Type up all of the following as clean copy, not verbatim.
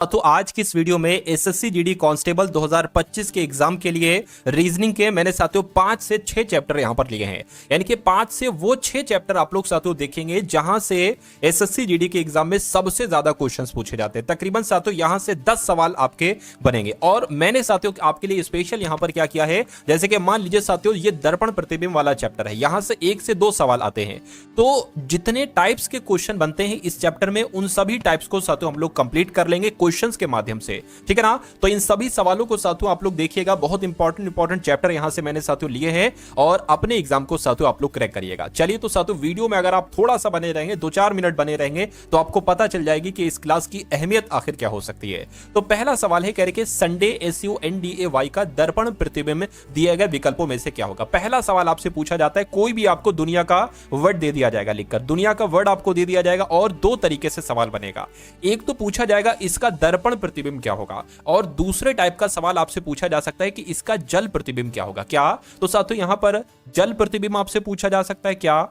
तो आज की इस वीडियो में एसएससी जीडी कांस्टेबल 2025 के एग्जाम के लिए रीजनिंग के मैंने साथियों 5 से 6 चैप्टर यहां पर लिए हैं। यानी कि 5 से वो 6 चैप्टर आप लोग साथियों देखेंगे जहां से एसएससी जीडी के एग्जाम में सबसे ज्यादा क्वेश्चंस पूछे जाते हैं। तकरीबन साथियों यहां से 10 सवाल आपके बनेंगे और मैंने साथियों आपके लिए स्पेशल यहां पर क्या किया है, जैसे कि मान लीजिए साथियों ये दर्पण प्रतिबिंब वाला चैप्टर है, यहां से 1 से 2 सवाल आते हैं। तो जितने टाइप्स के क्वेश्चन बनते हैं इस चैप्टर में उन सभी टाइप्स को साथियों हम लोग कंप्लीट कर लेंगे क्वेश्चंस के माध्यम से, ठीक है ना। तो इन सभी सवालों को साथियों आप लोग देखिएगा, बहुत इंपॉर्टेंट चैप्टर यहां से मैंने साथियों लिए हैं और अपने एग्जाम को साथियों आप लोग क्रैक करिएगा। चलिए तो साथियों वीडियो में अगर आप थोड़ा सा बने रहेंगे, 2-4 मिनट बने रहेंगे तो आपको पता चल जाएगी कि इस क्लास की अहमियत आखिर क्या हो सकती है। तो पहला सवाल है, कह रहे कि संडे SUNDAY का दर्पण प्रतिबिंब दिए गए विकल्पों में से क्या होगा। पहला सवाल आपसे पूछा जाता है, कोई भी आपको दुनिया का वर्ड दे दिया जाएगा लिखकर, दुनिया का वर्ड आपको दे दिया जाएगा और 2 तरीके से सवाल बनेगा। एक तो पूछा जाएगा इसका दर्पण प्रतिबिंब क्या होगा और दूसरे टाइप का सवाल आपसे पूछा जा सकता है कि इसका जल प्रतिबिंब क्या होगा। क्या तो साथियों यहां पर जल प्रतिबिंब आपसे पूछा जा सकता है, क्या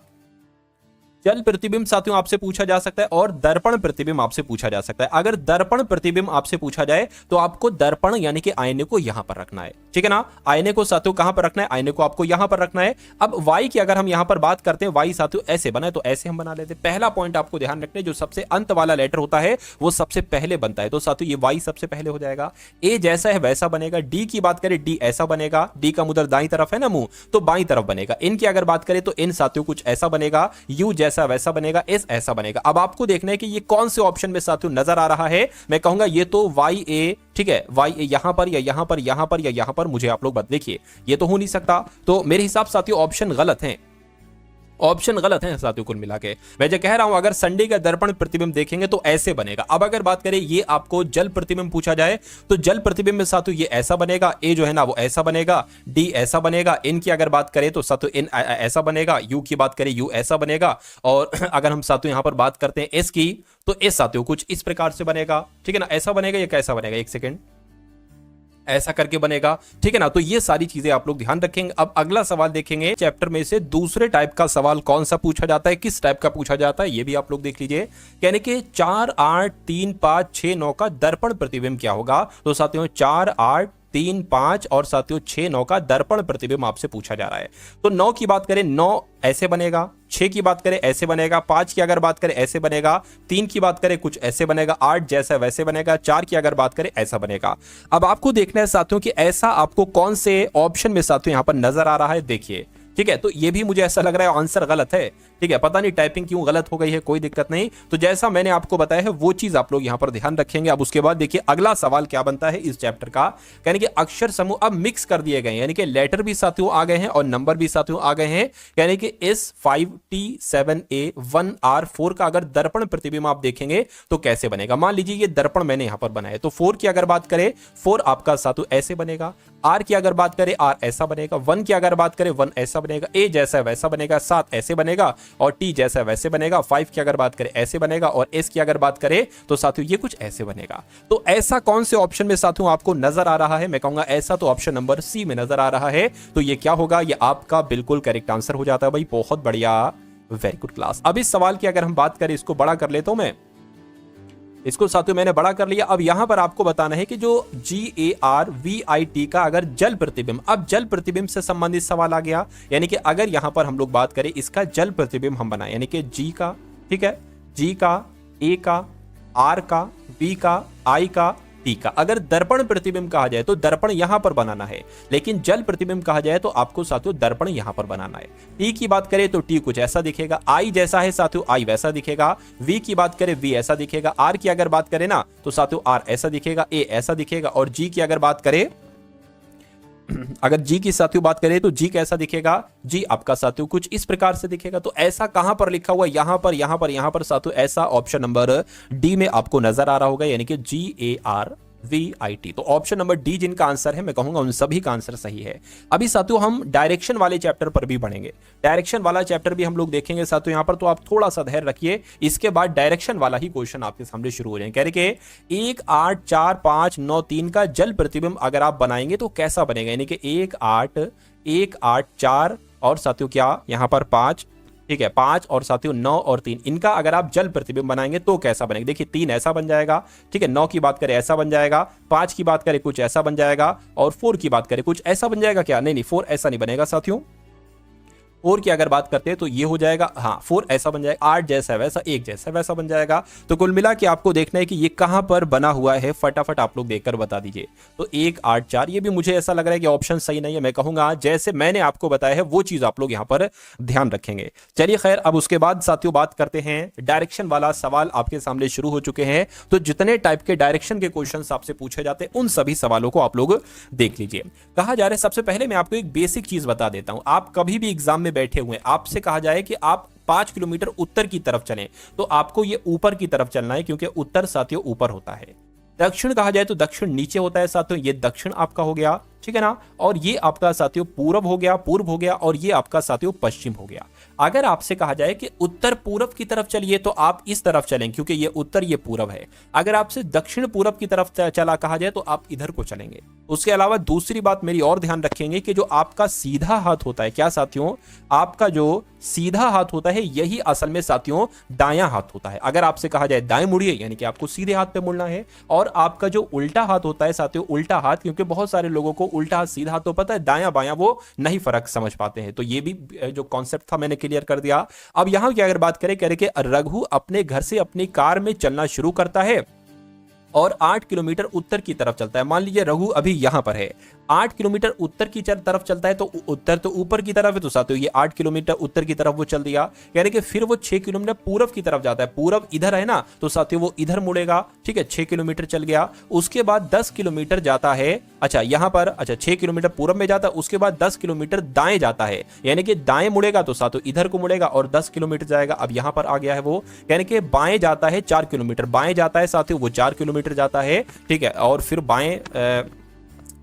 जल प्रतिबिंब साथियों आपसे पूछा जा सकता है और दर्पण प्रतिबिंब आपसे पूछा जा सकता है। अगर दर्पण प्रतिबिंब आपसे पूछा जाए तो आपको दर्पण यानी कि आईने को यहां पर रखना है, ठीक है ना। आईने को साथियों कहां पर रखना है, आईने को आपको यहां पर रखना है। अब वाई की अगर हम यहां पर बात करते हैं, वाई साथियों ऐसे बना है तो ऐसे हम बना लेते हैं। पहला पॉइंट आपको ध्यान रखना है, जो सबसे अंत वाला लेटर होता है वो सबसे पहले बनता है, तो साथियों ये वाई सबसे पहले हो जाएगा। ए जैसा है वैसा बनेगा। डी की बात करें, डी ऐसा बनेगा, डी का मुंह दाईं तरफ है ना मुंह, तो बाईं तरफ बनेगा। इन की अगर बात करें तो इन साथियों कुछ ऐसा बनेगा, यू जैसा वैसा बनेगा, एस ऐसा बनेगा। अब आपको देखना है कि ये कौन से ऑप्शन में साथियों नजर आ रहा है। मैं कहूंगा ये तो वाई ए, ठीक है, वाई ए यहां पर या यहां पर, यहां पर या यहां पर, मुझे आप लोग बता देखिए ये तो हो नहीं सकता। तो मेरे हिसाब से साथियों ऑप्शन गलत है, ऑप्शन गलत है साथियों। कुल मिला के मैं जो कह रहा हूं, अगर संडे का दर्पण प्रतिबिंब देखेंगे तो ऐसे बनेगा। अब अगर बात करें ये आपको जल प्रतिबिंब पूछा जाए तो जल प्रतिबिंब में साथियों ये ऐसा बनेगा, ए जो है ना वो ऐसा बनेगा, डी ऐसा बनेगा। इन की अगर बात करें तो साथियों इन ऐसा बनेगा, यू की बात करें यू ऐसा बनेगा और अगर हम साथियों यहां पर बात करते हैं एस की तो एस साथियों कुछ इस प्रकार से बनेगा, ठीक है ना। ऐसा बनेगा, ये कैसा बनेगा, एक सेकेंड, ऐसा करके बनेगा, ठीक है ना। तो ये सारी चीजें आप लोग ध्यान रखेंगे। अब अगला सवाल देखेंगे, चैप्टर में से दूसरे टाइप का सवाल कौन सा पूछा जाता है, किस टाइप का पूछा जाता है, ये भी आप लोग देख लीजिए। यानी कि 4, 8, 3, 5, 6, 9 का दर्पण प्रतिबिंब क्या होगा। तो साथियों 4, 8, 3, 5 और साथियों 6, 9 का दर्पण प्रतिबिंब आपसे पूछा जा रहा है। तो 9 की बात करें, 9 ऐसे बनेगा, 6 की बात करें ऐसे बनेगा, 5 की अगर बात करें ऐसे बनेगा, 3 की बात करें कुछ ऐसे बनेगा, 8 जैसा वैसे बनेगा, 4 की अगर बात करें ऐसा बनेगा। अब आपको देखना है साथियों कि ऐसा आपको कौन से ऑप्शन में साथियों यहां पर नजर आ रहा है, देखिए, ठीक है। तो ये भी मुझे ऐसा लग रहा है आंसर गलत है, ठीक है, पता नहीं टाइपिंग क्यों गलत हो गई है, कोई दिक्कत नहीं। तो जैसा मैंने आपको बताया है वो चीज आप लोग यहां पर ध्यान रखेंगे। अब उसके बाद देखिए अगला सवाल क्या बनता है इस चैप्टर का, यानी कि अक्षर समूह अब मिक्स कर दिए गए, यानी कि लेटर भी साथियों आ गए हैं और नंबर भी साथियों आ गए हैं। यानी कि S5T7A1R4 का अगर दर्पण प्रतिबिंब आप देखेंगे तो कैसे बनेगा। मान लीजिए ये दर्पण मैंने यहां पर बनाया, तो 4 की अगर बात करें 4 आपका साथियों ऐसे बनेगा, R की अगर बात करें R ऐसा बनेगा, 1 की अगर बात करें 1 ऐसा बनेगा, A जैसा वैसा बनेगा, 7 ऐसे बनेगा और T जैसा वैसे बनेगा, 5 की अगर बात करें ऐसे बनेगा और S की अगर बात करें तो साथियों ये कुछ ऐसे बनेगा। तो ऐसा कौन से ऑप्शन में साथियों आपको नजर आ रहा है, मैं कहूंगा ऐसा तो ऑप्शन नंबर सी में नजर आ रहा है। तो ये क्या होगा, ये आपका बिल्कुल करेक्ट आंसर हो जाता है भाई, बहुत बढ़िया, वेरी गुड क्लास। अब इस सवाल की अगर हम बात करें, इसको बड़ा कर लेता हूं मैं, इसको साथियों मैंने बड़ा कर लिया। अब यहां पर आपको बताना है कि जो GARVIT का अगर जल प्रतिबिंब, अब जल प्रतिबिंब से संबंधित सवाल आ गया। यानी कि अगर यहां पर हम लोग बात करें इसका जल प्रतिबिंब हम बनाए, यानी कि G का, ठीक है, G का, A का, R का, B का, I का, T का अगर दर्पण प्रतिबिंब कहा जाए तो दर्पण यहां पर बनाना है, लेकिन जल प्रतिबिंब कहा जाए तो आपको साथियों दर्पण यहां पर बनाना है। T की बात करें तो T कुछ ऐसा दिखेगा, I जैसा है साथियों I वैसा दिखेगा, V की बात करें V ऐसा दिखेगा, R की अगर बात करें ना तो साथियों R ऐसा दिखेगा, A ऐसा दिखेगा और G की अगर बात करें, अगर G की साथियों बात करें तो G कैसा दिखेगा, G आपका साथियों कुछ इस प्रकार से दिखेगा। तो ऐसा कहां पर लिखा हुआ, यहां पर, यहां पर, यहां पर साथियों ऐसा ऑप्शन नंबर डी में आपको नजर आ रहा होगा, यानी कि GARVIT। तो ऑप्शन नंबर डी जिनका आंसर है मैं कहूंगा उन सभी का आंसर सही है। अभी साथियों हम डायरेक्शन वाले चैप्टर पर भी बढ़ेंगे, डायरेक्शन वाला चैप्टर भी हम लोग देखेंगे साथियों यहां पर, तो आप थोड़ा सा धैर्य रखिए, इसके बाद डायरेक्शन वाला ही क्वेश्चन आपके सामने शुरू हो जाएंगे। कह रहे कि 1, 8, 4, 5, 9, 3 का जल प्रतिबिंब अगर आप बनाएंगे तो कैसा बनेगा, यानी कि 1, 8, 1, 8, 4 और साथियों क्या यहां पर 5 ठीक है, 5 और साथियों 9 और 3, इनका अगर आप जल प्रतिबिंब बनाएंगे तो कैसा बनेगा? देखिए 3 ऐसा बन जाएगा, ठीक है, 9 की बात करें ऐसा बन जाएगा, 5 की बात करें कुछ ऐसा बन जाएगा, और 4 की बात करें कुछ ऐसा बन जाएगा क्या? नहीं, 4 ऐसा नहीं बनेगा साथियों। 4 की अगर बात करते हैं तो ये हो जाएगा, हाँ 4 ऐसा बन जाएगा, 8 जैसा है वैसा, 1 जैसा वैसा बन जाएगा। तो कुल मिला के आपको देखना है कि ये कहां पर बना हुआ है, फटाफट आप लोग देखकर बता दीजिए। तो 1 8 4, ये भी मुझे ऐसा लग रहा है कि ऑप्शन सही नहीं है। मैं कहूंगा जैसे मैंने आपको बताया है वो चीज आप लोग यहां पर ध्यान रखेंगे। चलिए खैर, अब उसके बाद साथियों बात करते हैं, डायरेक्शन वाला सवाल आपके सामने शुरू हो चुके हैं। तो जितने टाइप के डायरेक्शन के क्वेश्चन आपसे पूछे जाते हैं उन सभी सवालों को आप लोग देख लीजिए। कहा जा रहा है, सबसे पहले मैं आपको एक बेसिक चीज बता देता हूं। आप कभी भी एग्जाम में बैठे हुए, आपसे कहा जाए कि आप 5 किलोमीटर उत्तर की तरफ चलें, तो आपको ये ऊपर की तरफ चलना है, क्योंकि उत्तर साथियों ऊपर होता है। दक्षिण कहा जाए तो दक्षिण नीचे होता है साथियों, ये दक्षिण आपका हो गया, ठीक है ना। और ये आपका साथियों पूर्व हो गया, पूर्व हो गया, और ये आपका साथियों पश्चिम हो गया। अगर आपसे कहा जाए कि उत्तर पूर्व की तरफ चलिए, तो आप इस तरफ चलें, क्योंकि ये उत्तर ये पूर्व है। अगर आपसे दक्षिण पूर्व की तरफ चला कहा जाए तो आप इधर को चलेंगे। उसके अलावा दूसरी बात मेरी और ध्यान रखेंगे कि जो आपका सीधा हाथ होता है, क्या साथियों, आपका जो सीधा हाथ होता है यही असल में साथियों दायां हाथ होता है। अगर आपसे कहा जाए दाएं मुड़िए, यानी कि आपको सीधे हाथ पे मुड़ना है। और आपका जो उल्टा हाथ होता है साथियों, उल्टा हाथ, क्योंकि बहुत सारे लोगों को उल्टा हाथ सीधा हाथ तो पता है, दायां बायां वो नहीं फर्क समझ पाते हैं। तो ये भी जो कॉन्सेप्ट था मैंने क्लियर कर दिया। अब यहां की अगर बात करें, कह रहे कि रघु अपने घर से अपनी कार में चलना शुरू करता है और 8 किलोमीटर उत्तर की तरफ चलता है। मान लीजिए रघु अभी यहां पर है, 8 किलोमीटर उत्तर की तरफ चलता है, तो उत्तर तो ऊपर की तरफ है, तो साथियों ये 8 किलोमीटर उत्तर की तरफ वो चल दिया। यानी कि फिर वो 6 किलोमीटर पूर्व की तरफ जाता है। पूर्व इधर है ना, तो साथियों वो इधर मुड़ेगा, ठीक है, 6 किलोमीटर चल गया। उसके बाद 10 किलोमीटर जाता है, अच्छा यहां पर, अच्छा 6 किलोमीटर पूर्व में जाता है। उसके बाद 10 किलोमीटर दाएं जाता है, यानी कि दाएं मुड़ेगा तो साथियों इधर को मुड़ेगा और 10 किलोमीटर जाएगा। अब यहां पर आ गया है वो, यानी कि बाएं जाता है 4 किलोमीटर, बाएं जाता है साथियों वो 4 किलोमीटर जाता है, ठीक है। और फिर बाएं,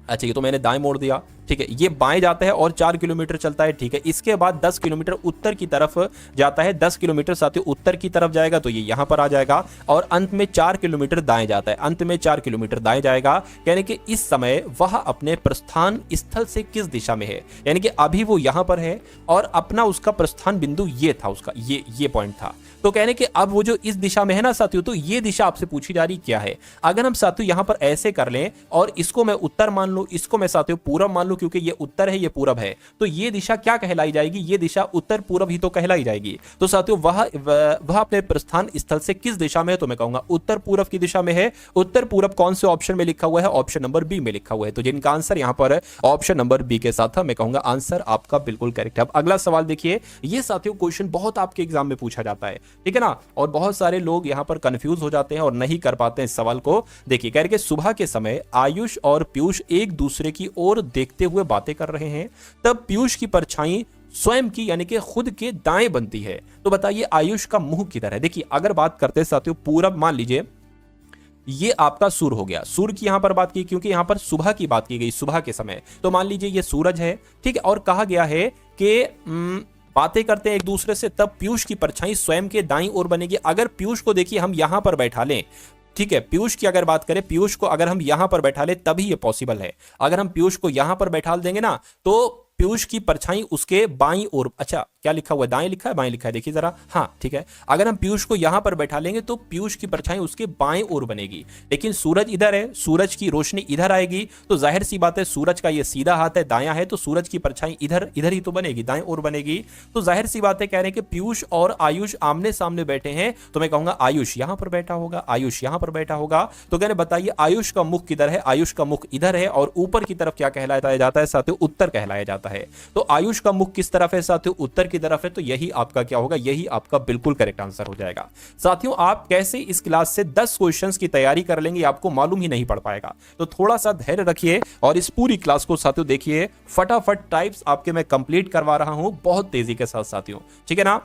अच्छा ये तो मैंने दाएं मोड़ दिया, ठीक है, ये बाएं जाता है और 4 किलोमीटर चलता है, ठीक है। इसके बाद 10 किलोमीटर उत्तर की तरफ जाता है, 10 किलोमीटर साथियों उत्तर की तरफ जाएगा, तो ये यहां पर आ जाएगा। और अंत में 4 किलोमीटर दाएं जाता है, अंत में 4 किलोमीटर दाएं जाएगा। यानी कि इस समय वह अपने प्रस्थान स्थल से किस दिशा में है, यानी कि अभी वो यहां पर है और अपना उसका प्रस्थान बिंदु ये था, उसका ये पॉइंट था। तो कहने कि अब वो जो इस दिशा में है ना साथियों, तो ये दिशा आपसे पूछी जा रही क्या है। अगर हम साथियों यहां पर ऐसे कर लें और इसको मैं उत्तर मान लूं, इसको मैं साथियों पूर्व मान लूं, क्योंकि ये उत्तर है ये पूर्व है, तो ये दिशा क्या कहलाई जाएगी, ये दिशा उत्तर पूर्व ही तो कहलाई जाएगी। तो साथियों वह अपने प्रस्थान स्थल से किस दिशा में है, तो मैं कहूंगा उत्तर पूर्व की दिशा में है। उत्तर पूर्व कौन से ऑप्शन में लिखा हुआ है, ऑप्शन नंबर बी में लिखा हुआ है। तो जिनका आंसर यहां पर ऑप्शन नंबर बी के साथ था, मैं कहूंगा आंसर आपका बिल्कुल करेक्ट है। अब अगला सवाल देखिए, ये साथियों क्वेश्चन बहुत आपके एग्जाम में पूछा जाता है, ठीक है ना, और बहुत सारे लोग यहां पर कंफ्यूज हो जाते हैं और नहीं कर पाते हैं इस सवाल को। देखिए कह रहे कि सुबह के समय आयुष और पीयूष एक दूसरे की ओर देखते हुए बातें कर रहे हैं, तब पीयूष की परछाई स्वयं की यानी कि खुद के दाएं बनती है। तो बताइए आयुष का मुंह किधर है। देखिए अगर बात करते हैं साथियों पूरब, मान लीजिए ये आपका सूर्य हो गया, सूर्य की यहां पर बात की क्योंकि यहां पर सुबह की बात की गई, सुबह के समय, तो मान लीजिए ये सूरज है, ठीक है। और कहा गया है कि बातें करते हैं एक दूसरे से, तब पीयूष की परछाई स्वयं के दाईं ओर बनेगी। अगर पीयूष को देखिए हम यहां पर बैठा लें, ठीक है, पीयूष की अगर बात करें, पीयूष को अगर हम यहां पर बैठा ले तभी ये पॉसिबल है। अगर हम पीयूष को यहां पर बैठा देंगे ना, तो पीयूष की परछाई उसके बाईं ओर, अच्छा क्या लिखा हुआ है, दाएं लिखा है बाएं लिखा है, देखिए जरा, हाँ ठीक है। अगर हम पीयूष को यहां पर बैठा लेंगे तो पीयूष की परछाई उसके बाएं ओर बनेगी, लेकिन सूरज इधर है, सूरज की रोशनी इधर आएगी, तो जाहिर सी बात है सूरज का ये सीधा हाथ है, दायां है, तो सूरज की परछाई इधर इधर ही तो बनेगी, दाएं ओर बनेगी। तो जाहिर सी बात है कह रहे हैं कि पीयूष और आयुष आमने सामने बैठे हैं, तो मैं कहूंगा आयुष यहां पर बैठा होगा, आयुष यहां पर बैठा होगा। तो कह रहे बताइए आयुष का मुख किधर है, आयुष का मुख इधर है, और ऊपर की तरफ क्या कहलाया जाता है साथियों, उत्तर कहलाया जाता है। तो आयुष का मुख किस तरफ है साथियों, उत्तर की तरफ है, तो यही आपका क्या होगा, यही आपका बिल्कुल करेक्ट आंसर हो जाएगा। साथियों आप कैसे इस क्लास से 10 क्वेश्चंस की तैयारी कर लेंगे आपको मालूम ही नहीं पड़ पाएगा, तो थोड़ा सा धैर्य रखिए और इस पूरी क्लास को साथियों देखिए, फटाफट टाइप्स आपके मैं कंप्लीट करवा रहा हूं बहुत तेजी के साथ साथियों, ठीक है ना।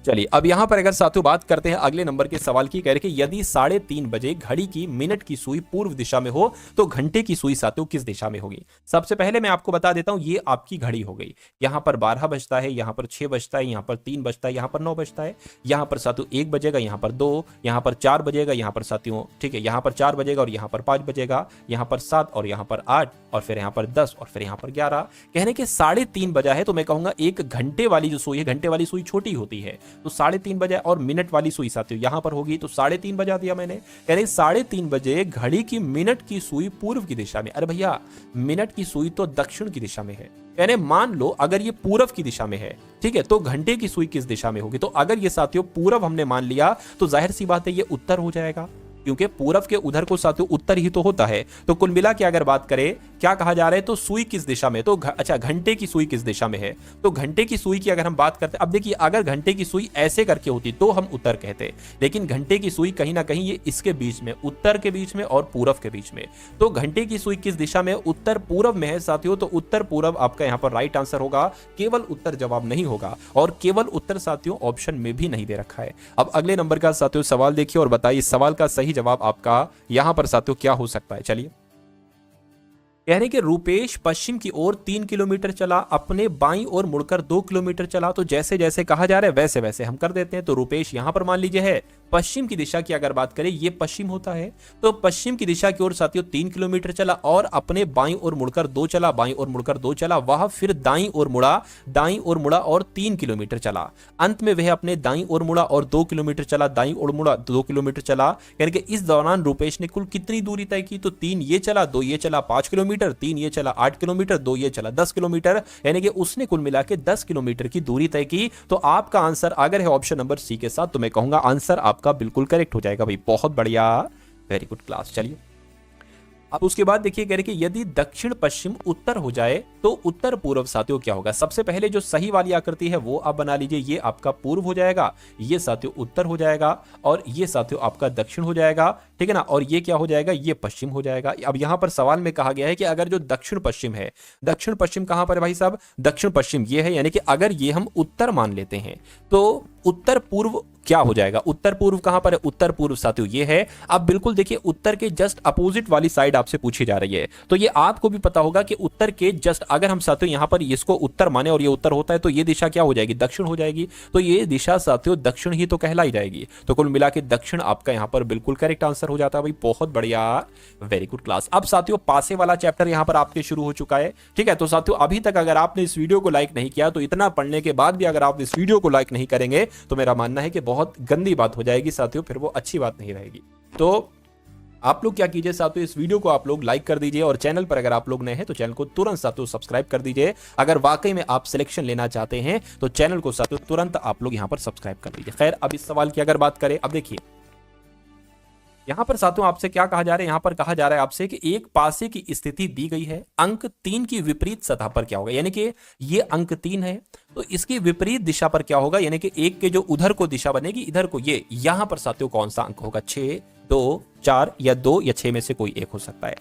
चलिए अब यहां पर अगर साथियों बात करते हैं अगले नंबर के सवाल की, कह रहे कि यदि 3:30 बजे घड़ी की मिनट की सुई पूर्व दिशा में हो तो घंटे की सुई साथियों किस दिशा में होगी। सबसे पहले मैं आपको बता देता हूं, ये आपकी घड़ी हो गई। यहां पर 12 बजता है, यहां पर 6 बजता है, यहां पर 3 बजता है, यहां पर 9 बजता है, यहां पर साथियों 1 बजेगा, यहां पर 2, यहां पर 4 बजेगा, यहां पर साथियों ठीक है, यहां पर 4 बजेगा और यहां पर 5 बजेगा, यहां पर 7 और यहां पर 8 और फिर यहां पर 10 और फिर यहां पर 11। कहने के 3:30 बजा है तो मैं कहूंगा एक घंटे वाली जो सुई है, घंटे वाली सुई छोटी होती है तो 3:30 बजे, और मिनट वाली सुई साथियों यहां पर होगी तो 3:30 बजा दिया मैंने। यानी 3:30 बजे घड़ी की मिनट की सुई पूर्व की दिशा में। अरे भैया मिनट की सुई तो दक्षिण की दिशा में है, यानी मान लो अगर ये पूरब की दिशा में है, ठीक है, तो घंटे की सुई किस दिशा में होगी। तो अगर ये साथियों पूरब हमने मान लिया तो जाहिर सी बात है ये उत्तर हो जाएगा, क्योंकि पूरब के उधर को साथियों उत्तर ही तो होता है। तो कुल मिला के अगर बात करें क्या कहा जा रहा है, तो सुई किस दिशा में, तो अच्छा घंटे की सुई किस दिशा में है, तो घंटे की सुई की अगर हम बात करते, अब देखिए अगर घंटे की सुई ऐसे करके होती तो हम उत्तर कहते, लेकिन घंटे की सुई कहीं ना कहीं ये इसके बीच में, उत्तर के बीच में और पूरब के बीच में, तो घंटे की सुई किस दिशा में, उत्तर पूरब में है साथियों। तो उत्तर पूरब आपका यहाँ पर राइट आंसर होगा, केवल उत्तर जवाब नहीं होगा, और केवल उत्तर साथियों ऑप्शन में भी नहीं दे रखा है। अब अगले नंबर का साथियों सवाल देखिए और बताइए सवाल का सही जवाब आपका यहां पर साथियों क्या हो सकता है। चलिए कह रहे कि रूपेश पश्चिम की ओर 3 किलोमीटर चला, अपने बाईं ओर मुड़कर 2 किलोमीटर चला। तो जैसे जैसे कहा जा रहा है वैसे वैसे हम कर देते हैं। तो रूपेश यहां पर मान लीजिए है पश्चिम की दिशा की अगर बात करें, ये पश्चिम होता है, तो पश्चिम की दिशा की ओर साथियों 3 किलोमीटर चला और अपने बाईं ओर मुड़कर 2 चला, बाईं ओर मुड़कर 2 चला, वह फिर दाईं ओर मुड़ा, दाईं ओर मुड़ा और 3 किलोमीटर चला। अंत में वह अपने दाईं ओर मुड़ा और 2 किलोमीटर चला, दाईं ओर मुड़ा 2 किलोमीटर चला। यानी कि इस दौरान रूपेश ने कुल कितनी दूरी तय की, तो 3 ये चला, 2 ये चला 5 किलोमीटर, 3 ये चला 8 किलोमीटर, 2 ये चला 10 किलोमीटर, यानी कि उसने कुल मिला के 10 किलोमीटर की दूरी तय की। तो आपका आंसर अगर है ऑप्शन नंबर सी के साथ, तो मैं कहूंगा आंसर आपका बिल्कुल करेक्ट हो जाएगा भाई, बहुत बढ़िया, वेरी गुड क्लास। चलिए अब उसके बाद देखिए कह रहे कि यदि दक्षिण पश्चिम उत्तर हो जाए तो उत्तर पूर्व साथियों क्या होगा। सबसे पहले जो सही वाली आकृति है वो आप बना लीजिए, ये आपका पूर्व हो जाएगा, ये साथियों उत्तर हो जाएगा और ये साथियों आपका दक्षिण हो जाएगा, ठीक है ना, और ये क्या हो जाएगा, ये पश्चिम हो जाएगा। अब यहां पर सवाल में कहा गया है कि अगर जो दक्षिण पश्चिम है, दक्षिण पश्चिम कहां पर है भाई साहब, दक्षिण पश्चिम ये है, यानी कि अगर ये हम उत्तर मान लेते हैं तो उत्तर पूर्व क्या हो जाएगा, उत्तर पूर्व कहां पर है, उत्तर पूर्व साथियों ये है। अब बिल्कुल देखिए उत्तर के जस्ट अपोजिट वाली साइड आपसे पूछी जा रही है, तो ये आपको भी पता होगा कि उत्तर के जस्ट अगर हम साथियों यहां पर इसको उत्तर माने और ये उत्तर होता है तो ये दिशा क्या हो जाएगी, दक्षिण हो जाएगी। तो ये दिशा साथियों दक्षिण ही तो कहलाई जाएगी। तो कुल मिला के दक्षिण आपका यहां पर बिल्कुल करेक्ट आंसर हो जाता है भाई, बहुत बढ़िया, वेरी गुड क्लास। अब साथियों पासे वाला चैप्टर यहां पर आपके शुरू हो चुका है, ठीक है। तो साथियों अभी तक अगर आपने इस वीडियो को लाइक नहीं किया तो इतना पढ़ने के बाद भी अगर आप इस वीडियो को लाइक नहीं करेंगे तो मेरा मानना है कि बहुत गंदी बात हो जाएगी साथियों, फिर वो अच्छी बात नहीं रहेगी। तो आप लोग क्या कीजिए साथियों, इस वीडियो को आप लोग लाइक कर दीजिए और चैनल पर अगर आप लोग नए हैं तो चैनल को तुरंत साथियों सब्सक्राइब कर दीजिए। अगर वाकई में आप सिलेक्शन लेना चाहते हैं तो चैनल को साथियों तुरंत आप लोग यहां पर सब्सक्राइब कर दीजिए। खैर अब इस सवाल की अगर बात करें, अब देखिए यहां पर साथियों आपसे क्या कहा जा रहा है, यहां पर कहा जा रहा है आपसे कि एक पासे की स्थिति दी गई है, अंक 3 की विपरीत सतह पर क्या होगा। यानी कि ये अंक 3 है तो इसकी विपरीत दिशा पर क्या होगा, यानी कि एक के जो उधर को दिशा बनेगी इधर को, ये यहां पर साथियों कौन सा अंक होगा, 6, 2, 4 या 2 या 6 में से कोई एक हो सकता है।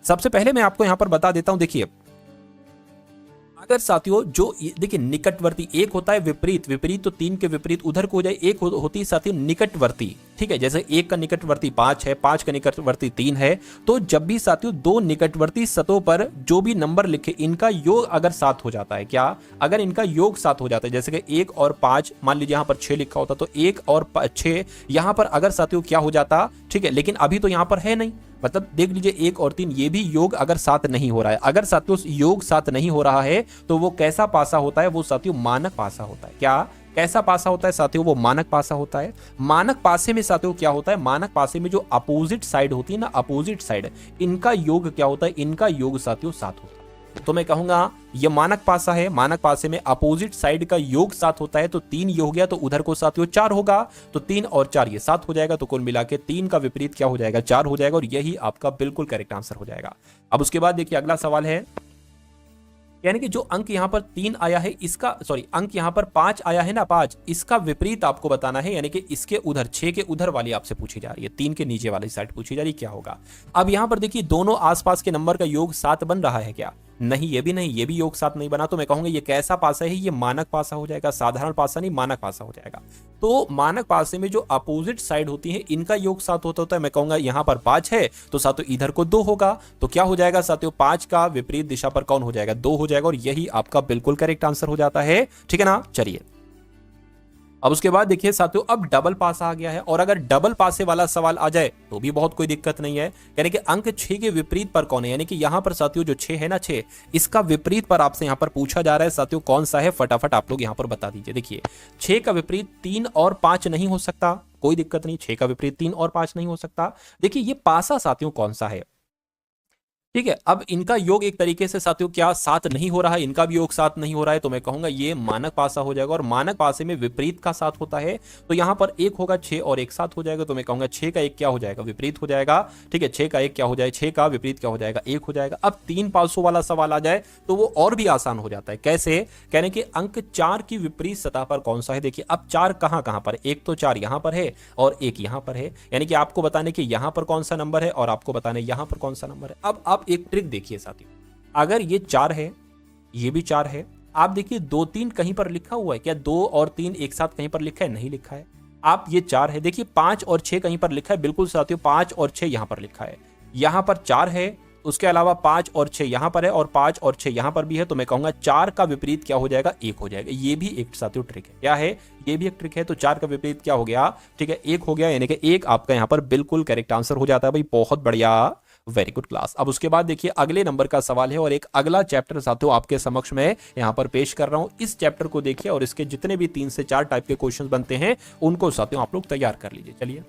सबसे पहले मैं आपको यहां पर बता देता हूं, देखिए अगर साथियों जो देखिए निकटवर्ती एक होता है, विपरीत, विपरीत तो 3 के विपरीत उधर को हो जाए, एक होती है साथियों निकटवर्ती, ठीक है। जैसे 1 का निकटवर्ती 5 है, 5 का निकटवर्ती 3 है, तो जब भी साथियों दो निकटवर्ती सतहों पर जो भी नंबर लिखे इनका योग अगर 7 हो जाता है, क्या अगर इनका योग 7 हो जाता है, जैसे कि 1 और 5 मान लीजिए यहां पर 6 लिखा होता तो 1 और 6 यहां पर अगर साथियों क्या हो जाता, ठीक है, लेकिन अभी तो यहां पर है नहीं, मतलब देख लीजिए 1 और 3 ये भी योग अगर 7 नहीं हो रहा है, अगर साथियों योग 7 नहीं हो रहा है तो वो कैसा पासा होता है, वो साथियों मानक पासा होता है। क्या कैसा पासा होता है साथियों, वो मानक पासा होता है। मानक पासे में साथियों क्या होता है, मानक पासे में जो अपोजिट साइड होती है ना, अपोजिट साइड, इनका योग क्या होता है, इनका योग साथियों 7 होता है। तो मैं कहूंगा ये मानक पासा है, मानक पासे में अपोजिट साइड का योग 7 होता है, तो 3 ये हो गया, तो उधर को साथियों 4 होगा, तो 3 और 4 ये 7 हो जाएगा, तो कुल मिला के 3 का विपरीत क्या हो जाएगा, 4 हो जाएगा, और यही आपका बिल्कुल करेक्ट आंसर हो जाएगा। अब उसके बाद देखिए अगला सवाल है, यानी कि जो अंक यहां पर 3 आया है इसका, सॉरी अंक यहां पर 5 आया है ना, 5, इसका विपरीत आपको बताना है, यानी कि इसके उधर 6 के उधर वाली आपसे पूछी जा रही है, 3 के नीचे वाली साइड पूछी जा रही है, क्या होगा। अब यहां पर देखिए दोनों आसपास के नंबर का योग 7 बन रहा है क्या, नहीं, ये भी नहीं, ये भी योग सात नहीं बना। तो मैं कहूंगा ये कैसा पासा है, ये मानक पासा हो जाएगा, साधारण पासा नहीं, मानक पासा हो जाएगा। तो मानक पासे में जो अपोजिट साइड होती है इनका योग सात होता है। मैं कहूंगा यहां पर 5 है तो साथियों इधर को 2 होगा, तो क्या हो जाएगा साथियों, 5 का विपरीत दिशा पर कौन हो जाएगा, 2 हो जाएगा, और यही आपका बिल्कुल करेक्ट आंसर हो जाता है। ठीक है ना, चलिए अब उसके बाद देखिए साथियों, अब डबल पासा आ गया है, और अगर डबल पासे वाला सवाल आ जाए तो भी बहुत कोई दिक्कत नहीं है। यानी कि अंक 6 के विपरीत पर कौन है, यानी कि यहां पर साथियों जो 6 है ना, 6 इसका विपरीत पर आपसे यहां पर पूछा जा रहा है साथियों कौन सा है, फटाफट आप लोग यहां पर बता दीजिए। देखिए 6 का विपरीत 3 और 5 नहीं हो सकता, कोई दिक्कत नहीं, 6 का विपरीत 3 और 5 नहीं हो सकता। देखिए ये पासा साथियों कौन सा है, ठीक है। अब इनका योग एक तरीके से साथियों क्या 7 नहीं हो रहा है, इनका भी योग 7 नहीं हो रहा है, तो मैं कहूंगा ये मानक पासा हो जाएगा, और मानक पासे में विपरीत का 7 होता है, तो यहां पर 1 होगा 6 और 1 7 हो जाएगा, तो मैं कहूंगा 6 का 1 क्या हो जाएगा, विपरीत हो जाएगा। ठीक है, 6 का 1 क्या हो जाएगा, 6 का विपरीत क्या हो जाएगा, 1 हो जाएगा। अब 3 500 वाला सवाल आ जाए तो वो और भी आसान हो जाता है। कैसे, कहने के अंक 4 की विपरीत सतह पर कौन सा है। देखिए अब 4 कहां कहां पर, एक तो 4 यहां पर है और एक यहां पर है, यानी कि आपको बताने कि यहां पर कौन सा नंबर है और आपको बताने यहां पर कौन सा नंबर है। अब आप एक ट्रिक देखिए साथियों, अगर ये 4 है, ये भी 4 है, आप देखिए 2 3 कहीं पर लिखा हुआ है क्या, 2 और 3 एक साथ कहीं पर लिखा है, नहीं लिखा है। आप ये 4 है, देखिए 5 और 6 कहीं पर लिखा है, बिल्कुल साथियों 5 और 6 यहां पर लिखा है, यहां पर 4 है, उसके अलावा 5 और 6 यहां पर है, और 5 और 6 यहां पर भी है, तो मैं कहूंगा 4 का विपरीत क्या हो जाएगा, 1 हो जाएगा। ये भी एक साथियों ट्रिक है, क्या है, ये भी एक ट्रिक है। तो 4 का विपरीत क्या हो गया, ठीक है 1 हो गया, यानी कि 1 आपका यहां पर बिल्कुल करेक्ट आंसर हो जाता है भाई, बहुत बढ़िया, वेरी गुड क्लास। अब उसके बाद देखिए अगले नंबर का सवाल है, और एक अगला चैप्टर साथियों आपके समक्ष में यहां पर पेश कर रहा हूं। इस चैप्टर को देखिए और इसके जितने भी 3 से 4 टाइप के क्वेश्चन बनते हैं उनको साथियों आप लोग तैयार कर लीजिए। चलिए,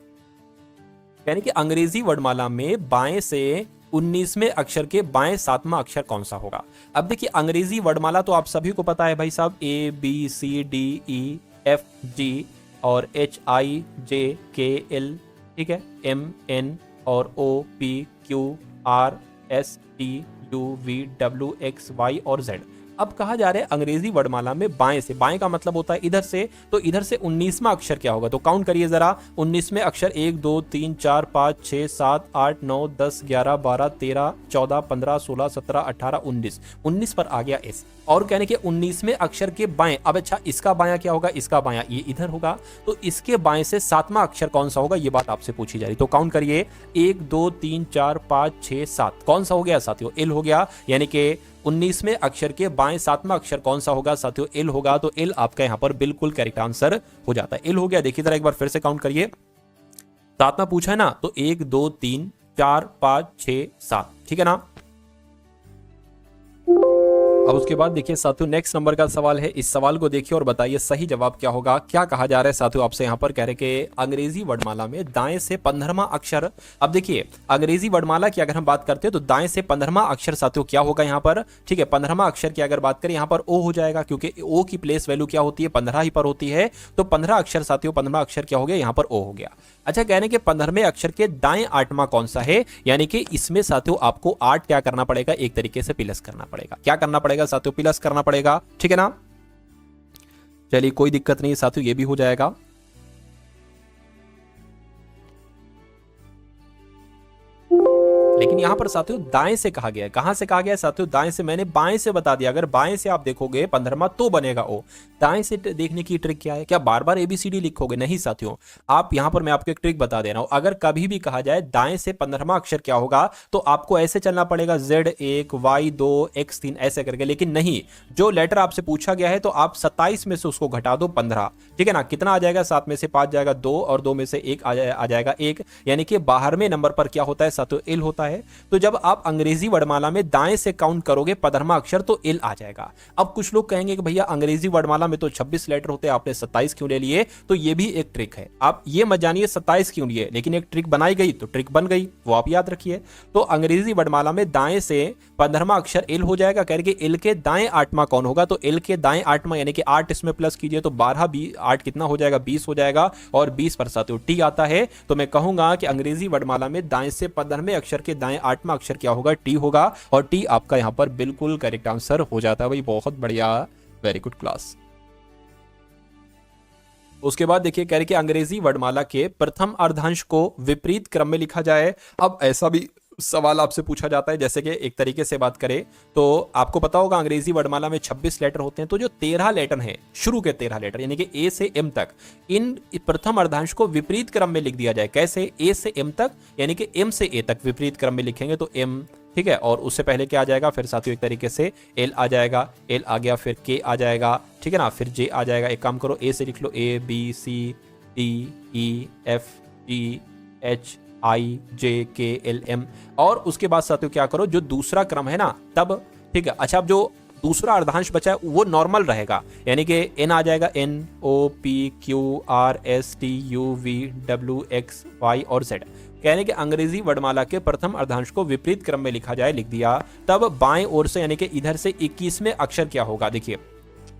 यानी कि अंग्रेजी वर्णमाला में बाएं से 19वें अक्षर के बाएं 7वां अक्षर कौन सा होगा। अब देखिए अंग्रेजी वर्णमाला तो आप सभी को पता है भाई साहब, ABCDEFG और HIJKL, ठीक है, MN और OPQRSTUVWXY और Z। अब कहा जा रहा है अंग्रेजी वर्णमाला में बाएं से, बाएं का मतलब होता है इधर से, तो इधर से 19वां अक्षर क्या होगा, तो काउंट करिए जरा। 19वें अक्षर 1 2 3 4 5 6 7 8 9 10 11 12 13 14 15 16 17 18 19, 19 पर आ गया S। और कहने के 19वें अक्षर के बाएं, अब अच्छा इसका बायां क्या होगा, इसका बायां ये इधर होगा, तो इसके बाएं से 7वां अक्षर कौन सा होगा, ये बात आपसे पूछी जा रही। तो काउंट करिए 1 2 3 4 5 6 7, कौन सा हो गया साथियों, L हो गया, यानी कि 19वें अक्षर के बाएं 7वां अक्षर कौन सा होगा साथियों, L होगा, तो L आपका यहां पर बिल्कुल करेक्ट आंसर हो जाता है। L हो गया, देखिए जरा एक बार फिर से काउंट करिए, 7वां पूछा है ना, तो 1 2 3 4 5 6 7, ठीक है ना। अब उसके बाद देखिए साथियों नेक्स्ट नंबर का सवाल है, इस सवाल को देखिए और बताइए सही जवाब क्या होगा। क्या कहा जा रहा है साथियों आपसे यहाँ पर, कह रहे कि अंग्रेजी वर्णमाला में दाएं से 15वां अक्षर। अब देखिए अंग्रेजी वर्णमाला की अगर हम बात करते हैं तो दाएं से 15वां अक्षर साथियों क्या होगा यहाँ पर, ठीक है 15वां अक्षर की अगर बात करें यहाँ पर O हो जाएगा, क्योंकि O की प्लेस वैल्यू क्या होती है, 15 ही पर होती है, तो 15 अक्षर साथियों 15वां अक्षर क्या हो गया, यहाँ पर O हो गया। अच्छा, कहने के 15वें अक्षर के दाएं 8वां कौन सा है, यानी कि इसमें साथियों आपको 8 क्या करना पड़ेगा, एक तरीके से प्लस करना पड़ेगा। क्या करना पड़ेगा साथियों, प्लस करना पड़ेगा, ठीक है ना। चलिए कोई दिक्कत नहीं साथियों, ये भी हो जाएगा। लेकिन यहां पर साथियों दाएं से कहा गया है, कहां से कहा गया है साथियों, दाएं से, मैंने बाएं से बता दिया। अगर बाएं से आप देखोगे 15वां तो बनेगा O। दाएं से देखने की ट्रिक क्या है, क्या बार बार ABCD लिखोगे, नहीं साथियों। आप यहां पर मैं आपको एक ट्रिक बता दे रहा हूं, अगर कभी भी कहा जाए दाएं से 15वां अक्षर क्या होगा, तो आपको ऐसे चलना पड़ेगा Z1 Y2 X3 ऐसे करके, लेकिन नहीं, जो लेटर आपसे पूछा गया है तो आप 27 में से उसको घटा दो 15, ठीक है ना। कितना आ जाएगा, 7 में से 5 जाएगा 2 और 2 में से 1 आ जाएगा 1, यानी कि बाहरवें नंबर पर क्या होता है साथियों, L होता है। तो जब आप अंग्रेजी वर्णमाला में दाएं से काउंट करोगे 15वां अक्षर तो L आ जाएगा। अब कुछ लोग कहेंगे कि भैया अंग्रेजी वर्णमाला में तो 26 लेटर होते हैं, आपने 27 क्यों ले लिए, तो ये भी एक ट्रिक है। आप ये मत जानिए 27 क्यों लिए, लेकिन एक ट्रिक बनाई गई तो ट्रिक बन गई, वो आप याद रखिए। तो अंग्रेजी वर्णमाला में दाएं से 15वां अक्षर L हो जाएगा, कह रहे L के दाएं 8वां कौन होगा, तो L के दाएं 8वां यानी कि 8 इसमें प्लस कीजिए तो 12 8 कितना हो जाएगा, 20 हो जाएगा, और 20 पर साथियों T आता है। तो मैं कहूंगा कि अंग्रेजी वर्णमाला में दाएं से 15वें अक्षर के दाएं 8वां अक्षर क्या होगा, T होगा, और T आपका यहां पर बिल्कुल करेक्ट आंसर हो जाता है भाई, बहुत बढ़िया, वेरी गुड क्लास। उसके बाद देखिए कह रहे कि अंग्रेजी वर्णमाला के प्रथम अर्धांश को विपरीत क्रम में लिखा जाए। अब ऐसा भी सवाल आपसे पूछा जाता है, जैसे कि एक तरीके से बात करें तो आपको पता होगा अंग्रेजी वर्णमाला में 26 लेटर होते हैं, तो जो 13 लेटर हैं, शुरू के 13 लेटर यानी कि ए से एम तक, इन प्रथम अर्धांश को विपरीत क्रम में लिख दिया जाए। कैसे? ए से एम तक यानी कि एम से ए तक विपरीत क्रम में लिखेंगे तो एम, ठीक है, और उससे पहले क्या आ जाएगा, फिर साथियों एक तरीके से एल आ जाएगा, एल आ गया, फिर के आ जाएगा, ठीक है ना, फिर जे आ जाएगा। एक काम करो, ए से लिख लो A B C D E F G H I J K L M, और उसके बाद साथियों क्या करो, जो दूसरा क्रम है ना तब, ठीक है। अच्छा, अब जो दूसरा अर्धांश बचा है वो नॉर्मल रहेगा, यानी कि एन आ जाएगा, N O P Q R S T U V W X Y और जेड। कहने के अंग्रेजी वर्णमाला के प्रथम अर्धांश को विपरीत क्रम में लिखा जाए, लिख दिया। तब बाएं ओर से यानी कि इधर से 21वें अक्षर क्या होगा, देखिए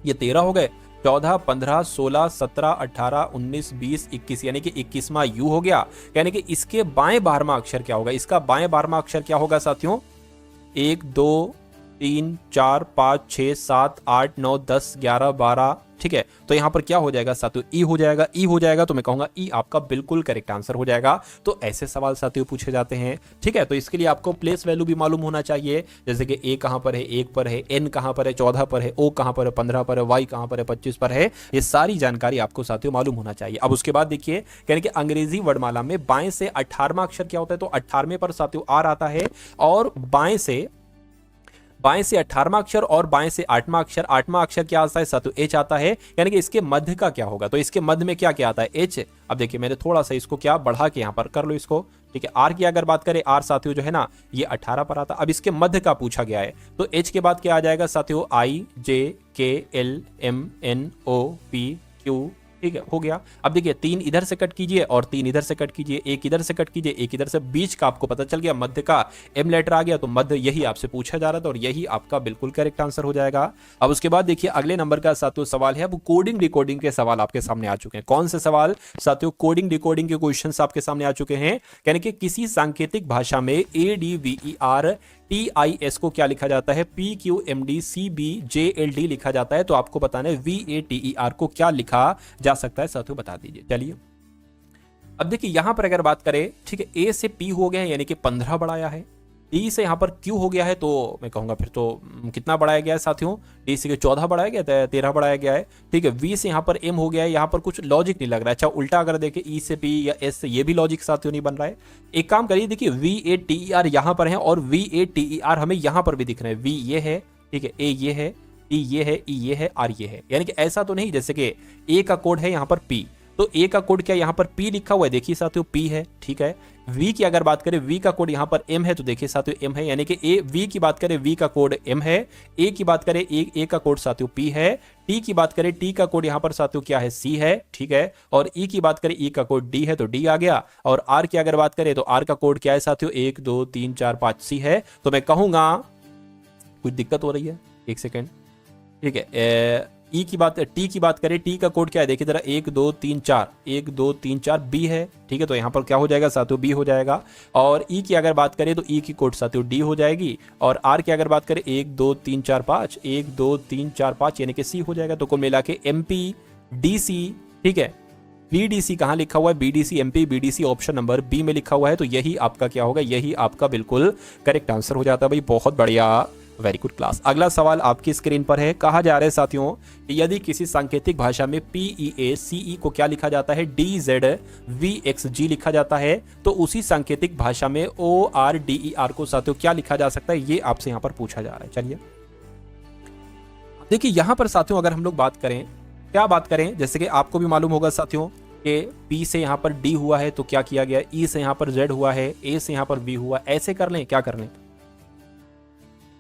ये 13 हो गए, 14, 15, 16, 17, 18, 19, 20, 21 यानी कि 21वां यू हो गया। यानी कि इसके बाएं 12वां अक्षर क्या होगा, इसका बाएं 12वां अक्षर क्या होगा साथियों, 1 2 3 4 5 6 7 8 9 10 11 12, ठीक है। तो यहां पर क्या हो जाएगा साथियों, ई हो जाएगा। ई हो जाएगा तो मैं कहूंगा ई आपका बिल्कुल करेक्ट आंसर हो जाएगा। तो ऐसे सवाल साथियों पूछे जाते हैं, ठीक है। तो इसके लिए आपको प्लेस वैल्यू भी मालूम होना चाहिए, जैसे कि ए कहां पर है, 1 पर है, एन कहां पर है, 14 पर है, ओ कहां पर है, 15 पर है, वाई कहां पर है, 25 पर है। ये सारी जानकारी आपको साथियों मालूम होना चाहिए। अब उसके बाद देखिए, यानी कि अंग्रेजी वर्णमाला में बाएं से 18वां अक्षर क्या होता है, तो 18वें पर साथियों आर आता है, और बाएं से 18वां अक्षर और बाएं से 8वां अक्षर, 8वां अक्षर क्या आता है साथियों, एच आता है। यानी कि इसके मध्य का क्या होगा, तो इसके मध्य में क्या क्या आता है, एच। अब देखिए मैंने थोड़ा सा इसको क्या बढ़ा के यहां पर कर लो इसको, ठीक है। आर की अगर बात करें, आर साथियों जो है ना ये 18 पर आता। अब इसके मध्य का पूछा गया है, तो एच के बाद क्या आ जाएगा साथियों, I J K L M N O P Q, ठीक है, हो गया। अब देखिए 3 इधर से कट कीजिए और 3 इधर से कट कीजिए, 1 इधर से कट कीजिए, 1 इधर से, बीच का आपको पता चल गया, मध्य का एम लेटर आ गया, तो मध्य यही आपसे पूछा जा रहा था और यही आपका बिल्कुल करेक्ट आंसर हो जाएगा। अब उसके बाद देखिए अगले नंबर का साथियों सवाल है, अब कोडिंग डिकोडिंग के सवाल आपके सामने आ चुके हैं। कौन से सवाल साथियों, कोडिंग डिकोडिंग के क्वेश्चन आपके सामने आ चुके हैं। यानी कि किसी सांकेतिक भाषा में ADVER TIS को क्या लिखा जाता है, PQMD CBJLD लिखा जाता है। तो आपको बताना है VATER को क्या लिखा जा सकता है साथियों, बता दीजिए। चलिए अब देखिए यहां पर अगर बात करें, ठीक है, A से P हो गया है यानी कि 15 बढ़ाया है, D से यहां पर Q हो गया है, तो मैं कहूंगा फिर तो कितना बढ़ाया गया है साथियों, D से 14 बढ़ाया गया है, 13 बढ़ाया गया है, ठीक है। V से यहां पर M हो गया है, यहां पर कुछ लॉजिक नहीं लग रहा है। अच्छा उल्टा अगर देखें E से P या S से, ये भी लॉजिक साथियों नहीं बन रहा है। एक काम करिए, देखिए VATER यहां पर है और VATER हमें यहां पर भी दिख रहे हैं। V ये है, ठीक है, A ये है, T ये है, E ये है, R ये है। यानी कि ऐसा तो नहीं जैसे कि A का कोड है यहां पर P, तो A का कोड क्या यहाँ पर P लिखा हुआ है, देखिए साथियों P है, ठीक है। V की अगर बात करें, V का कोड यहाँ पर M है, तो देखिए साथियों M है, यानी कि V की बात करें V का कोड M है, A की बात करें A का कोड साथियों P है, T की बात करें T का कोड यहाँ पर साथियों क्या है, C है, ठीक है, और E की बात करें E का कोड D है, तो D आ गया, और R की अगर बात करें तो R का कोड क्या है साथियों, 1 2 3 4 5 C है। तो मैं कहूंगा कुछ दिक्कत हो रही है, एक सेकेंड, ठीक है। टी की बात करें, टी का कोड क्या है, देखिए जरा, 1 2 3 4, 1 2 3 4 बी है, ठीक है। तो यहाँ पर क्या हो जाएगा साथियों, बी हो जाएगा। और ई की अगर बात करें तो ई की कोड साथियों डी हो जाएगी। और आर की अगर बात करें, 1 2 3 4 5, 1 2 3 4 5 यानी कि सी हो जाएगा। तो कुल मिला के MP DC, ठीक है। BDC कहाँ लिखा हुआ है, BDC MP BDC option number B में लिखा हुआ है। तो यही आपका क्या होगा, यही आपका बिल्कुल करेक्ट आंसर हो जाता है भाई। बहुत बढ़िया, वेरी गुड क्लास। अगला सवाल आपकी स्क्रीन पर है, कहा जा रहा है साथियों कि यदि किसी सांकेतिक भाषा में PEACE को क्या लिखा जाता है, DZVXG लिखा जाता है, तो उसी सांकेतिक भाषा में ORDER को साथियों क्या लिखा जा सकता है, ये आपसे यहां पर पूछा जा रहा है। चलिए देखिए यहां पर साथियों अगर हम लोग बात करें, क्या बात करें, जैसे कि आपको भी मालूम होगा साथियों कि P से यहां पर D हुआ है तो क्या किया गया, E से यहां पर Z हुआ है, A से यहां पर V हुआ, ऐसे कर लें, क्या कर लें,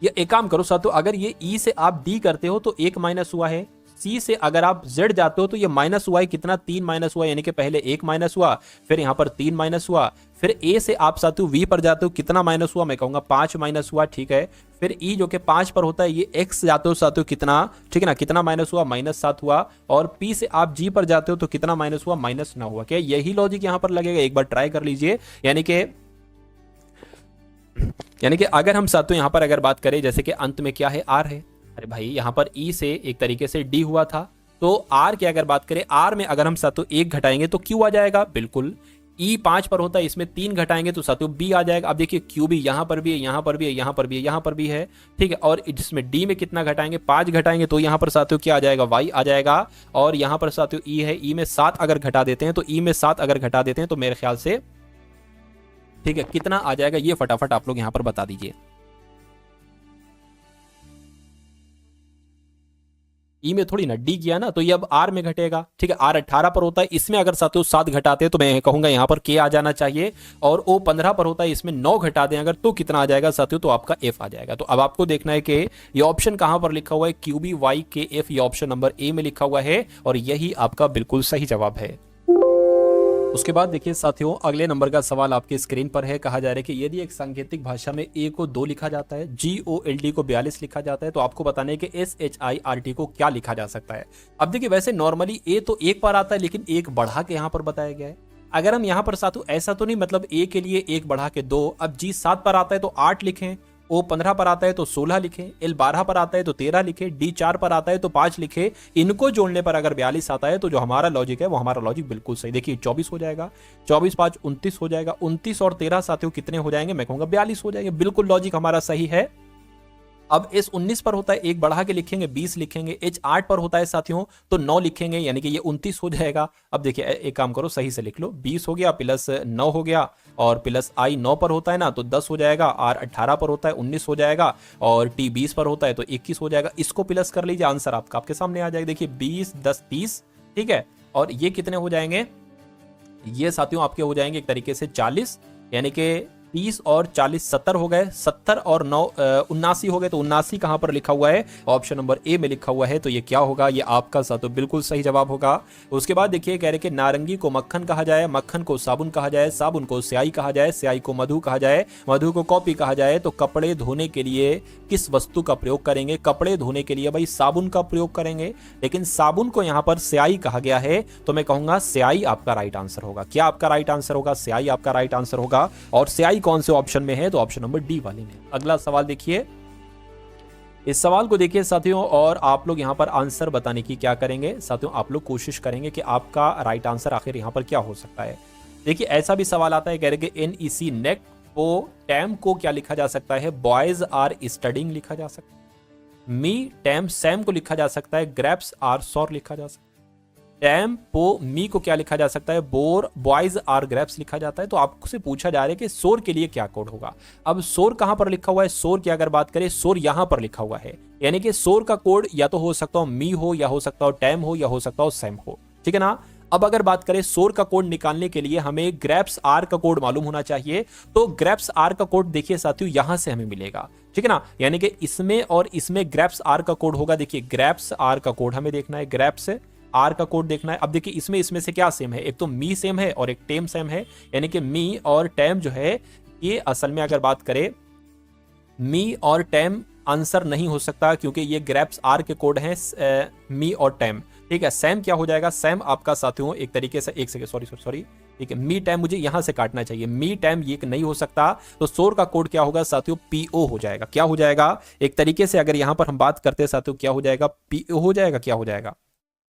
ये एक काम करो साथियों, अगर ये E से आप D करते हो तो 1 माइनस हुआ है, C से अगर आप Z जाते हो तो ये माइनस हुआ है, कितना, 3 माइनस हुआ, यानी कि पहले 1 माइनस हुआ, फिर यहाँ पर 3 माइनस हुआ, फिर A से आप साथियों V पर जाते हो, कितना माइनस हुआ, मैं कहूंगा 5 माइनस हुआ, ठीक है। फिर E जो कि 5 पर होता है, ये X जाते हो साथियों, कितना, ठीक है ना, कितना माइनस हुआ, -7 हुआ। और P से आप G पर जाते हो तो कितना माइनस हुआ, -9 हुआ। क्या यही लॉजिक यहाँ पर लगेगा, एक बार ट्राई कर लीजिए। यानी कि अगर हम साथियों यहां पर अगर बात करें, जैसे कि अंत में क्या है, आर है, अरे भाई यहां पर ई से एक तरीके से डी हुआ था, तो आर की अगर बात करें, आर में अगर हम साथियों 1 घटाएंगे तो क्यू आ जाएगा, बिल्कुल। ई 5 पर होता है, इसमें 3 घटाएंगे तो साथियों बी आ जाएगा। अब देखिए क्यू भी यहाँ पर भी है, यहाँ पर भी है, यहाँ पर भी है, यहाँ पर भी है, ठीक है। और जिसमें डी में कितना घटाएंगे, 5 घटाएंगे तो यहाँ पर साथियों क्या आ जाएगा, वाई आ जाएगा। और यहाँ पर साथियों ई है, ई में 7 अगर घटा देते हैं तो ई में 7 अगर घटा देते हैं तो मेरे ख्याल से ठीक है कितना आ जाएगा, ये फटाफट आप लोग यहाँ पर बता दीजिए। ई में थोड़ी ना डी किया ना, तो ये अब आर में घटेगा, ठीक है। आर 18 पर होता है, इसमें अगर साथियों 7 घटाते हैं तो मैं कहूंगा यहाँ पर के आ जाना चाहिए। और ओ 15 पर होता है, इसमें 9 घटा दें अगर तो कितना आ जाएगा साथियों, तो आपका एफ आ जाएगा। तो अब आपको देखना है कि ये ऑप्शन कहां पर लिखा हुआ है, क्यूबी वाई के एफ, ये ऑप्शन नंबर ए में लिखा हुआ है और यही आपका बिल्कुल सही जवाब है। उसके बाद देखिए साथियों अगले नंबर का सवाल आपके स्क्रीन पर है। कहा जा रहा है कि यदि एक सांकेतिक भाषा में ए को 2 लिखा जाता है, GOLD को 42 लिखा जाता है, तो आपको बताना है कि SHIRT को क्या लिखा जा सकता है। अब देखिए वैसे नॉर्मली ए तो 1 पर आता है, लेकिन 1 बढ़ा के यहाँ पर बताया गया है। अगर हम यहाँ पर साथियों ऐसा तो नहीं, मतलब ए के लिए 1 बढ़ा के 2, अब G 7 पर आता है तो 8 लिखें, O 15 पर आता है तो 16 लिखे, L 12 पर आता है तो 13 लिखे, D 4 पर आता है तो 5 लिखे। इनको जोड़ने पर अगर 42 आता है तो जो हमारा लॉजिक है वो हमारा लॉजिक बिल्कुल सही। देखिए 24 हो जाएगा, 24 5 29 हो जाएगा, 29 और 13 साथियों कितने हो जाएंगे, मैं कहूंगा 42 हो जाएंगे। बिल्कुल लॉजिक हमारा सही है। अब S 19 पर होता है, 1 बढ़ा के लिखेंगे 20 लिखेंगे। H 8 पर होता है साथियों तो 9 लिखेंगे, यानी कि ये 29 हो जाएगा। अब देखिए एक काम करो, सही से लिख लो, 20 हो गया प्लस 9 हो गया और प्लस I 9 पर होता है ना तो 10 हो जाएगा, R 18 पर होता है 19 हो जाएगा और T 20 पर होता है तो 21 हो जाएगा। इसको प्लस कर लीजिए, आंसर आपका आपके सामने आ जाएगा। देखिए 20 10 30, ठीक है। और ये कितने हो जाएंगे, ये साथियों आपके हो जाएंगे एक तरीके से 40, यानी कि 30 और 40 70 हो गए, 70 और 9 79 हो गए। तो 79 कहां पर लिखा हुआ है, ऑप्शन नंबर ए में लिखा हुआ है। तो ये क्या होगा, ये आपका साथियों बिल्कुल सही जवाब होगा। उसके बाद देखिए कह रहे कि नारंगी को मक्खन कहा जाए, मक्खन को साबुन कहा जाए, साबुन को स्याही कहा जाए, स्याही को मधु कहा जाए, मधु को कॉपी कहा जाए, तो कपड़े धोने के लिए किस वस्तु का प्रयोग करेंगे। कपड़े धोने के लिए भाई साबुन का प्रयोग करेंगे, लेकिन साबुन को यहाँ पर स्याही कहा गया है तो मैं कहूंगा स्याही आपका राइट आंसर होगा। क्या आपका राइट आंसर होगा, स्याही आपका राइट आंसर होगा। और स्याही कौन से ऑप्शन में है, तो ऑप्शन नंबर डी वाले में। अगला सवाल देखिए, इस सवाल को देखिए साथियों और आप लोग यहां पर आंसर बताने की क्या करेंगे साथियों, आप लोग कोशिश करेंगे कि आपका राइट आंसर आखिर यहां पर क्या हो सकता है। देखिए ऐसा भी सवाल आता है, कह रहे कि NEC नेक को टैम को क्या लिखा जा सकता है, बॉयज आर स्टडिंग लिखा जा सकता है। मी टैम सैम को लिखा जा सकता है, ग्रेप्स आर सॉर लिखा जा सकता है। टैम पो मी को क्या लिखा जा सकता है, बोर बॉयज आर ग्रेप्स लिखा जाता है। तो आपसे पूछा जा रहा है कि सोर के लिए क्या कोड होगा। अब सोर कहां पर लिखा हुआ है, सोर की अगर बात करें, सोर यहां पर लिखा हुआ है, यानी कि सोर का कोड या तो हो सकता हो मी हो, या हो सकता हो टैम हो, या हो सकता हो सैम हो, ठीक है ना। अब अगर बात करें सोर का कोड निकालने के लिए हमें ग्रेप्स आर का कोड मालूम होना चाहिए। तो ग्रेप्स आर का कोड देखिए साथियों यहां से हमें मिलेगा, ठीक है ना, यानी कि इसमें और इसमें ग्रेप्स आर का कोड होगा। देखिए ग्रेप्स आर का कोड हमें देखना है, ग्रेप्स आर का कोड देखना है। अब देखिए इसमें से क्या सेम है, एक तो मी सेम है और एक टेम सेम है, यानी कि मी और टेम जो है ये असल में अगर बात करें मी और टेम आंसर नहीं हो सकता, क्योंकि ये ग्रेप्स आर के कोड हैं मी और टेम, ठीक है। सैम क्या हो जाएगा, सैम आपका साथियों एक तरीके से, एक सेकंड सॉरी, ठीक है, मी टाइम मुझे यहां से काटना चाहिए, मी टाइम ये नहीं हो सकता। तो सोर का कोड क्या होगा साथियों, PO हो जाएगा। क्या हो जाएगा, एक तरीके से अगर यहां पर हम बात करते हैं साथियों, क्या हो जाएगा, PO हो जाएगा। क्या हो जाएगा,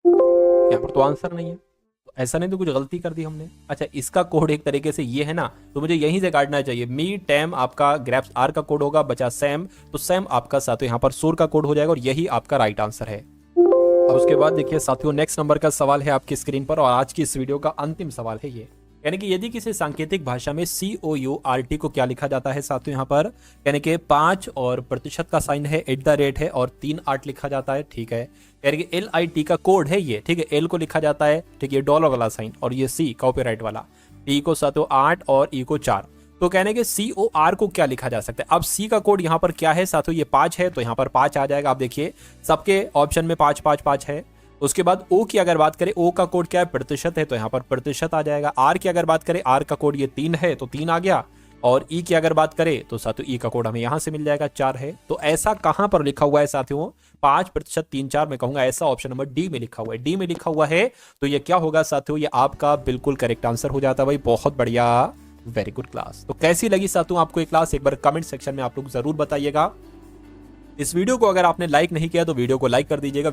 यहाँ पर तो आंसर नहीं है, तो ऐसा नहीं तो कुछ गलती कर दी हमने। अच्छा इसका कोड एक तरीके से ये है ना, तो मुझे यहीं से काटना चाहिए। मी टैम आपका ग्रेप्स आर का कोड होगा, बचा सैम, तो सैम आपका साथियों यहाँ पर सोर का कोड हो जाएगा और यही आपका राइट आंसर है। अब उसके बाद देखिए साथियों नेक्स्ट नंबर का सवाल है आपकी स्क्रीन पर और आज की इस वीडियो का अंतिम सवाल है ये, यानी कि यदि किसी सांकेतिक भाषा में COURT को क्या लिखा जाता है साथियों यहाँ पर, यानी कि 5 और प्रतिशत का साइन है, @ है और 3 8 लिखा जाता है, ठीक है। यानी कि LIT का कोड है ये, ठीक है, L को लिखा जाता है, ठीक है, डॉलर वाला साइन, और ये C कॉपीराइट वाला, T को साथियों 8 और E को 4। तो कहने के COR को क्या लिखा जा सकता है। अब C का कोड यहाँ पर क्या है साथियों, ये 5 है, तो यहाँ पर 5 आ जाएगा। आप देखिए सबके ऑप्शन में 5 5 5 है। उसके बाद O की अगर बात करें, O का कोड क्या है, प्रतिशत है, तो यहाँ पर प्रतिशत आ जाएगा। R की अगर बात करें, R का कोड ये 3 है, तो 3 आ गया। और E की अगर बात करें तो साथियों E का कोड हमें यहाँ से मिल जाएगा, 4 है। तो ऐसा कहां पर लिखा हुआ है साथियों, 5% 3 4, मैं कहूंगा ऐसा ऑप्शन नंबर D में लिखा हुआ है। D में लिखा हुआ है तो ये क्या होगा साथियों, ये आपका बिल्कुल करेक्ट आंसर हो जाता है भाई। बहुत बढ़िया, वेरी गुड क्लास। तो कैसी लगी साथियों आपको ये क्लास, एक बार कमेंट सेक्शन में आप लोग जरूर बताइएगा। इस वीडियो को अगर आपने लाइक नहीं किया तो वीडियो को लाइक कर दीजिएगा।